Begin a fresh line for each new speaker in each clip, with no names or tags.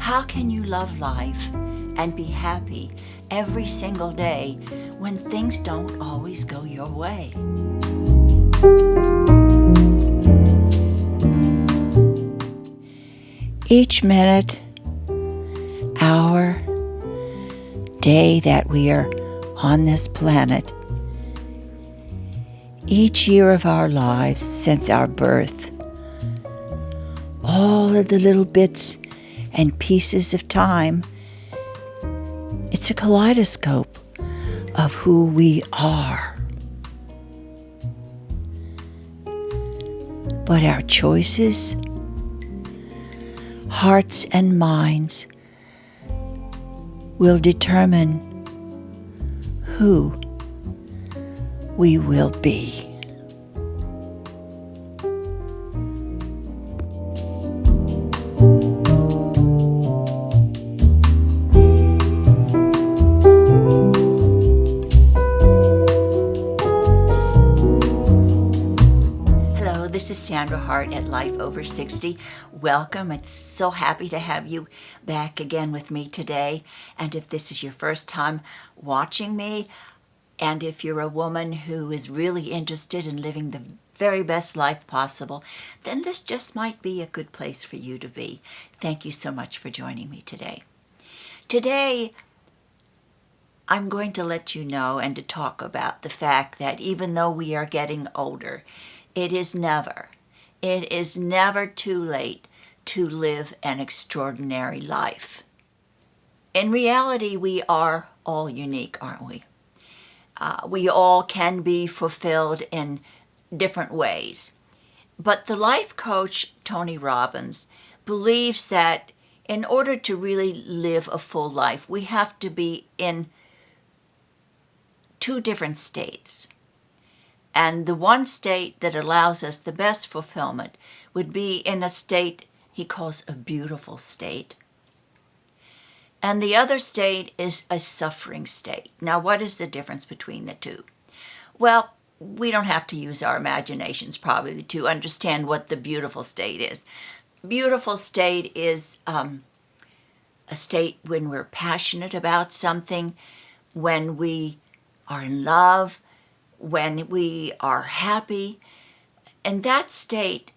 How can you love life and be happy every single day when things don't always go your way? Each minute, hour, day that we are on this planet, each year of our lives since our birth, all of the little bits and pieces of time, it's a kaleidoscope of who we are. But our choices, hearts and minds will determine who we will be. Hello, this is Sandra Hart at Life Over 60. Welcome. I'm so happy to have you back again with me today. And if this is your first time watching me, and if you're a woman who is really interested in living the very best life possible, then this just might be a good place for you to be. Thank you so much for joining me today. Today, I'm going to let you know and to talk about the fact that even though we are getting older, it is never too late to live an extraordinary life. In reality, we are all unique, aren't we? We all can be fulfilled in different ways. But the life coach, Tony Robbins, believes that in order to really live a full life, we have to be in two different states. And the one state that allows us the best fulfillment would be in a state he calls a beautiful state. And the other state is a suffering state. Now, what is the difference between the two? Well, we don't have to use our imaginations probably to understand what the beautiful state is. Beautiful state is a state when we're passionate about something, when we are in love, when we are happy. And that state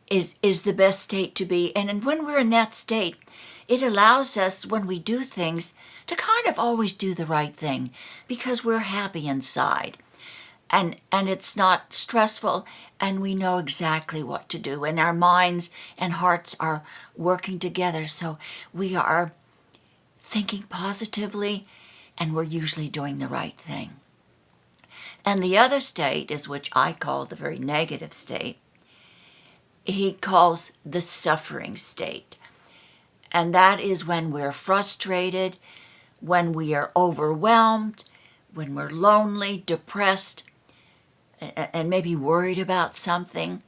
is the best state to be. And when we're in that state, it allows us, when we do things, to kind of always do the right thing because we're happy inside. And it's not stressful, and we know exactly what to do. And our minds and hearts are working together, so we are thinking positively, and we're usually doing the right thing. And the other state is, which I call the very negative state, he calls the suffering state. And that is when we're frustrated, when we are overwhelmed, when we're lonely, depressed, and maybe worried about something.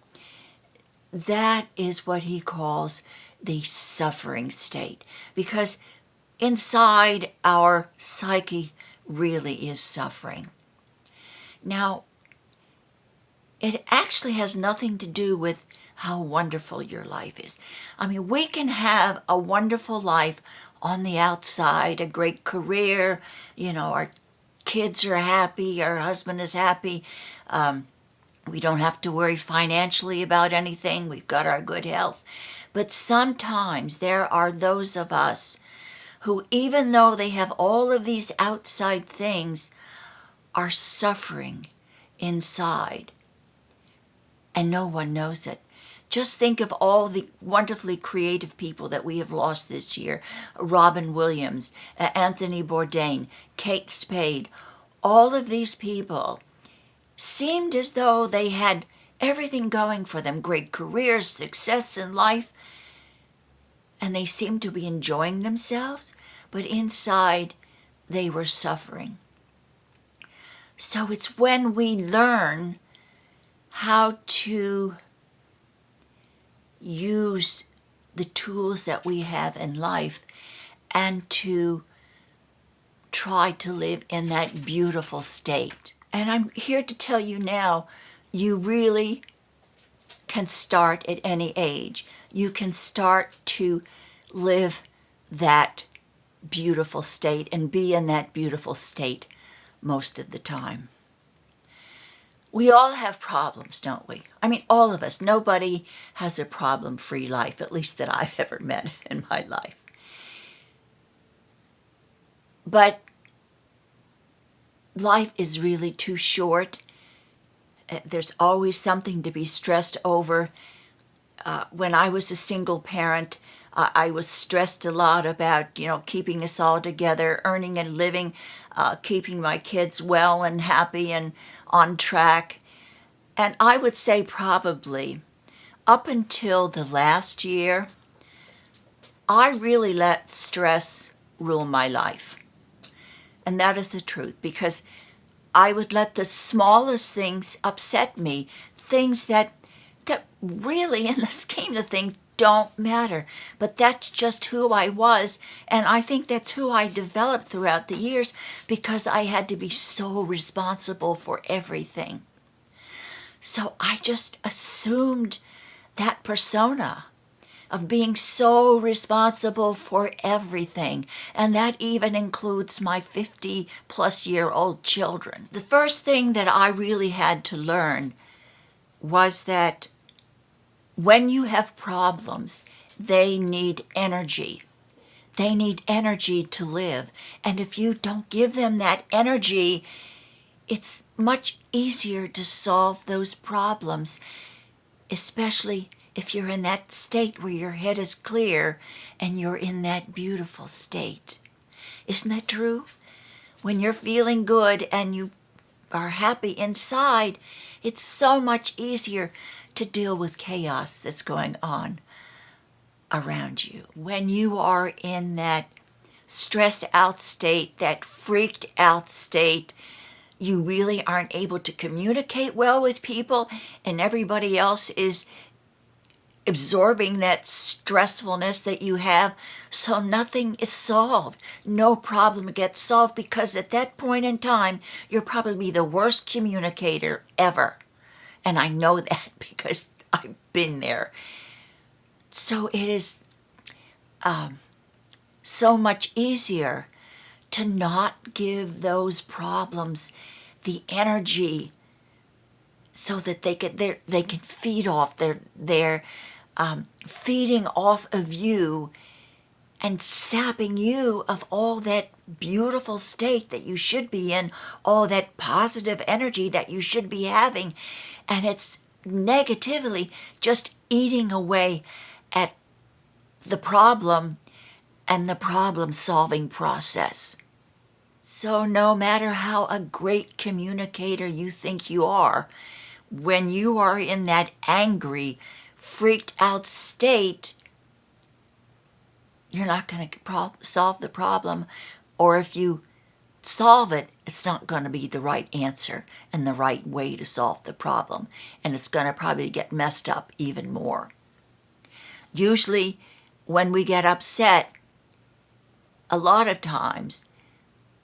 That is what he calls the suffering state. Because inside our psyche really is suffering. Now, it actually has nothing to do with how wonderful your life is. I mean, we can have a wonderful life on the outside, a great career, our kids are happy, our husband is happy. We don't have to worry financially about anything. We've got our good health. But sometimes there are those of us who, even though they have all of these outside things, are suffering inside. And no one knows it. Just think of all the wonderfully creative people that we have lost this year. Robin Williams, Anthony Bourdain, Kate Spade. All of these people seemed as though they had everything going for them, great careers, success in life, and they seemed to be enjoying themselves, but inside they were suffering. So it's when we learn how to use the tools that we have in life and to try to live in that beautiful state. And I'm here to tell you now, you really can start at any age. You can start to live that beautiful state and be in that beautiful state most of the time. We all have problems, don't we? I mean, all of us. Nobody has a problem-free life, at least that I've ever met in my life. But life is really too short. There's always something to be stressed over. When I was a single parent, I was stressed a lot about, keeping us all together, earning and living, keeping my kids well and happy and on track. And I would say probably up until the last year, I really let stress rule my life. And that is the truth, because I would let the smallest things upset me, things that really, in the scheme of things, don't matter. But that's just who I was, and I think that's who I developed throughout the years, because I had to be so responsible for everything. So I just assumed that persona of being so responsible for everything. And that even includes my 50-plus-year-old children. The first thing that I really had to learn was that when you have problems, they need energy. They need energy to live. And if you don't give them that energy, it's much easier to solve those problems, especially if you're in that state where your head is clear and you're in that beautiful state. Isn't that true? When you're feeling good and you are happy inside, it's so much easier to deal with chaos that's going on around you. When you are in that stressed out state, that freaked out state, you really aren't able to communicate well with people, and everybody else is absorbing that stressfulness that you have, so nothing is solved. No problem gets solved, because at that point in time, you're probably the worst communicator ever. And I know that because I've been there. So it is so much easier to not give those problems the energy so that they can feed off their feeding off of you and sapping you of all that beautiful state that you should be in, all that positive energy that you should be having. And it's negatively just eating away at the problem and the problem-solving process. So no matter how a great communicator you think you are, when you are in that angry, freaked out state, you're not going to solve the problem. Or if you solve it, it's not going to be the right answer and the right way to solve the problem. And it's going to probably get messed up even more. Usually, when we get upset, a lot of times,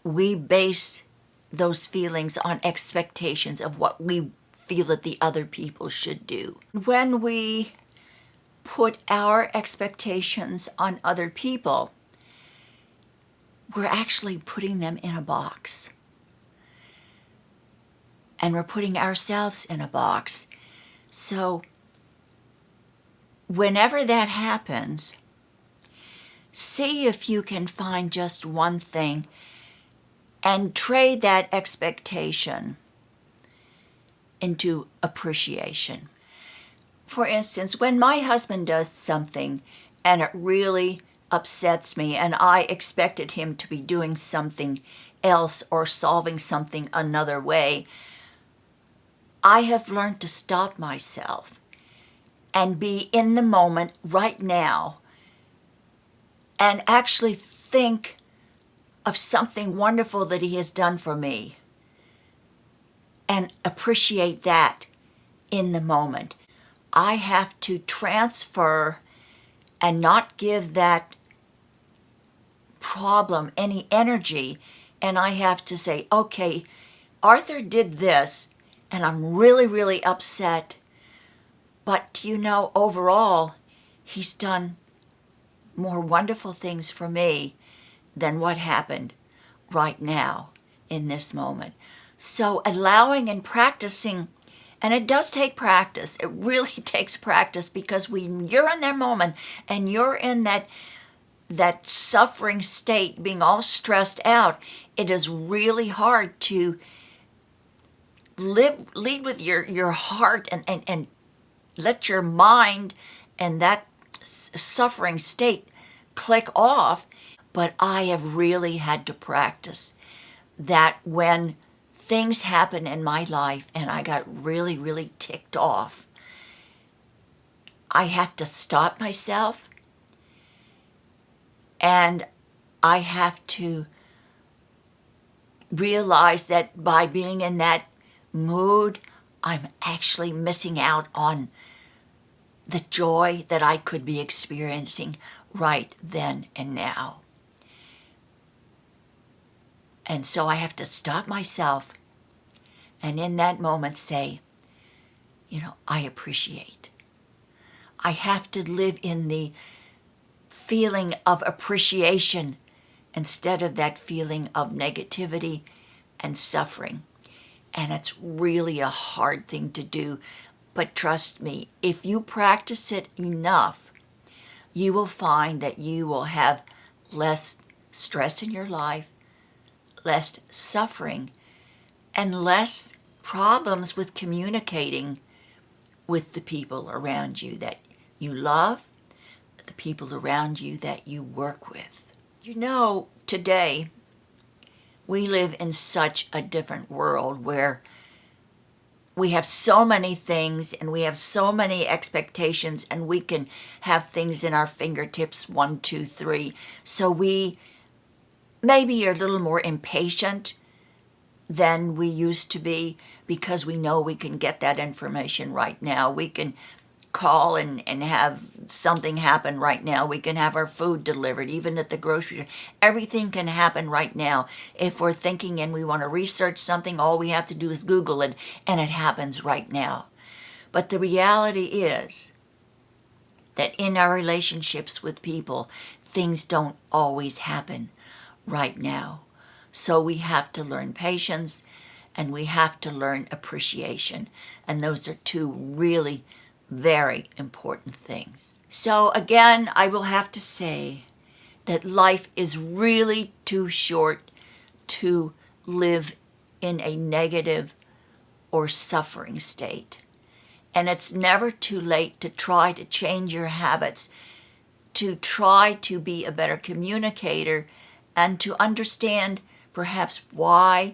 we base those feelings on expectations of what we feel that the other people should do. When we put our expectations on other people, we're actually putting them in a box. And we're putting ourselves in a box. So whenever that happens, see if you can find just one thing and trade that expectation into appreciation. For instance, when my husband does something and it really upsets me and I expected him to be doing something else or solving something another way, I have learned to stop myself and be in the moment right now and actually think of something wonderful that he has done for me and appreciate that in the moment. I have to transfer and not give that problem any energy, and I have to say, okay, Arthur did this, and I'm really, really upset, but overall, he's done more wonderful things for me than what happened right now in this moment. So allowing and practicing, and it does take practice. It really takes practice, because when you're in that moment and you're in that suffering state, being all stressed out, it is really hard to lead with your heart and let your mind and that suffering state click off. But I have really had to practice that when things happen in my life and I got really, really ticked off, I have to stop myself, and I have to realize that by being in that mood, I'm actually missing out on the joy that I could be experiencing right then and now. And so I have to stop myself and in that moment say, I appreciate. I have to live in the feeling of appreciation instead of that feeling of negativity and suffering. And it's really a hard thing to do. But trust me, if you practice it enough, you will find that you will have less stress in your life, less suffering, and less problems with communicating with the people around you that you love, the people around you that you work with. Today, we live in such a different world where we have so many things and we have so many expectations, and we can have things in our fingertips, 1, 2, 3. So we maybe are a little more impatient than we used to be, because we know we can get that information right now. We can call and have something happen right now. We can have our food delivered, even at the grocery store. Everything can happen right now. If we're thinking and we want to research something, all we have to do is Google it, and it happens right now. But the reality is that in our relationships with people, things don't always happen right now. So we have to learn patience, and we have to learn appreciation. And those are two really very important things. So again, I will have to say that life is really too short to live in a negative or suffering state. And it's never too late to try to change your habits, to try to be a better communicator, and to understand perhaps why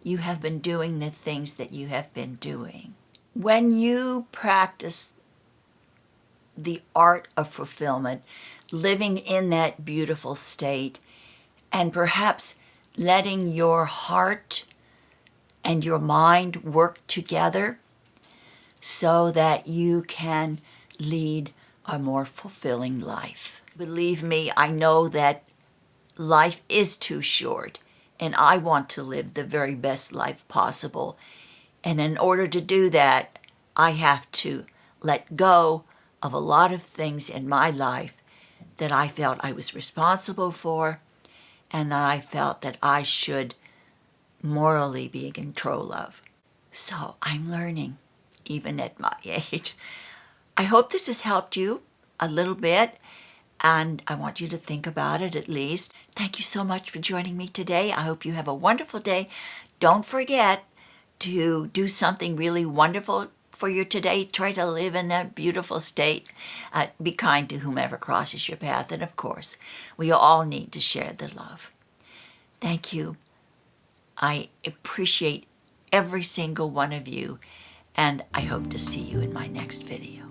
you have been doing the things that you have been doing. When you practice the art of fulfillment, living in that beautiful state, and perhaps letting your heart and your mind work together so that you can lead a more fulfilling life. Believe me, I know that life is too short, and I want to live the very best life possible. And in order to do that, I have to let go of a lot of things in my life that I felt I was responsible for, and that I felt that I should morally be in control of. So I'm learning, even at my age. I hope this has helped you a little bit, and I want you to think about it at least. Thank you so much for joining me today. I hope you have a wonderful day. Don't forget to do something really wonderful for you today. Try to live in that beautiful state. Be kind to whomever crosses your path. And of course, we all need to share the love. Thank you. I appreciate every single one of you, and I hope to see you in my next video.